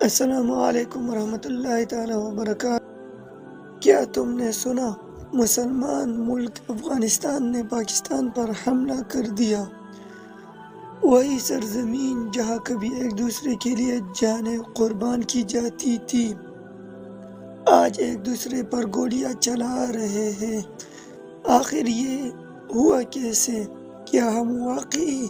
السلام علیکم ورحمۃ اللہ تعالی وبرکاتہ۔ کیا تم نے سنا؟ مسلمان ملک افغانستان نے پاکستان پر حملہ کر دیا۔ وہی سرزمین جہاں کبھی ایک دوسرے کے لیے جانیں قربان کی جاتی تھی، آج ایک دوسرے پر گولیاں چلا رہے ہیں۔ آخر یہ ہوا کیسے؟ کیا ہم واقعی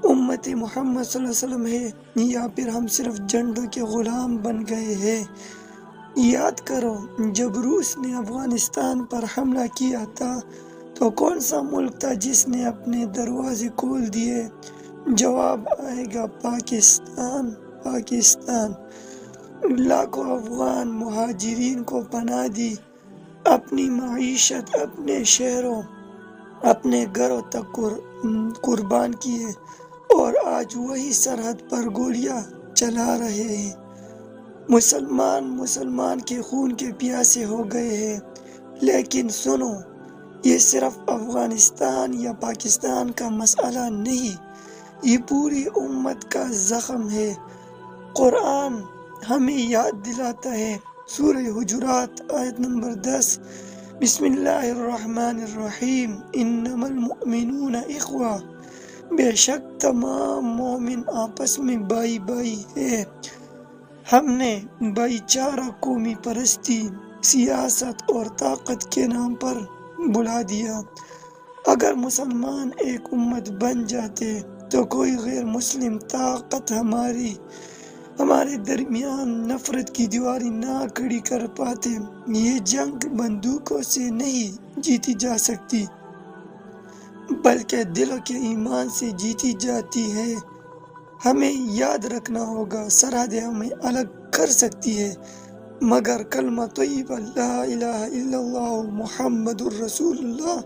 امت محمد صلی اللہ علیہ وسلم ہے یا پھر ہم صرف جھنڈوں کے غلام بن گئے ہیں؟ یاد کرو، جب روس نے افغانستان پر حملہ کیا تھا تو کون سا ملک تھا جس نے اپنے دروازے کھول دیے؟ جواب آئے گا پاکستان۔ پاکستان لاکھوں افغان مہاجرین کو پناہ دی، اپنی معیشت، اپنے شہروں، اپنے گھروں تک قربان کیے، اور آج وہی سرحد پر گولیاں چلا رہے ہیں۔ مسلمان کے خون کے پیاسے ہو گئے ہیں۔ لیکن سنو، یہ صرف افغانستان یا پاکستان کا مسئلہ نہیں، یہ پوری امت کا زخم ہے۔ قرآن ہمیں یاد دلاتا ہے، سورہ حجرات آیت نمبر 10، بسم اللہ الرحمن الرحیم، انما المؤمنون اخوہ، بے شک تمام مومن آپس میں بھائی بھائی ہیں۔ ہم نے بھائی چارہ قومی پرستی، سیاست اور طاقت کے نام پر بلا دیا۔ اگر مسلمان ایک امت بن جاتے تو کوئی غیر مسلم طاقت ہمارے درمیان نفرت کی دیواری نہ کھڑی کر پاتے۔ یہ جنگ بندوقوں سے نہیں جیتی جا سکتی، بلکہ دلوں کے ایمان سے جیتی جاتی ہے۔ ہمیں یاد رکھنا ہوگا، سرحدیں ہمیں الگ کر سکتی ہے، مگر کلمہ طیبہ لا الہ الا اللہ محمد الرسول اللہ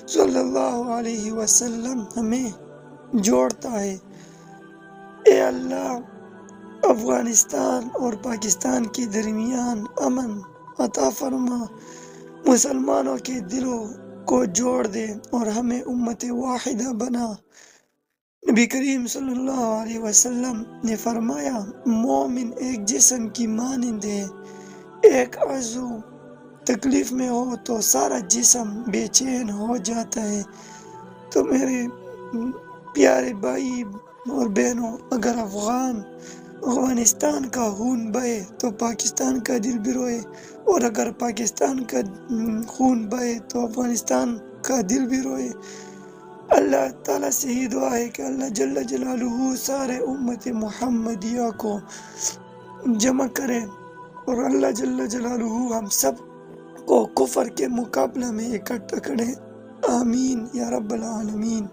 صلی اللہ علیہ وسلم ہمیں جوڑتا ہے۔ اے اللہ، افغانستان اور پاکستان کے درمیان امن عطا فرما، مسلمانوں کے دلوں کو جوڑ دے اور ہمیں امت واحدہ بنا۔ نبی کریم صلی اللہ علیہ وسلم نے فرمایا، مومن ایک جسم کی مانند ہے، ایک عضو تکلیف میں ہو تو سارا جسم بے چین ہو جاتا ہے۔ تو میرے پیارے بھائی اور بہنوں، اگر افغانستان کا خون بہے تو پاکستان کا دل بھی روئے، اور اگر پاکستان کا خون بہے تو افغانستان کا دل بھی روئے۔ اللہ تعالیٰ سے ہی دعا ہے کہ اللہ جل جلالہ سارے امت محمدیہ کو جمع کرے، اور اللہ جل جلالہ ہم سب کو کفر کے مقابلہ میں اکٹھا کرے۔ آمین یا رب العالمین۔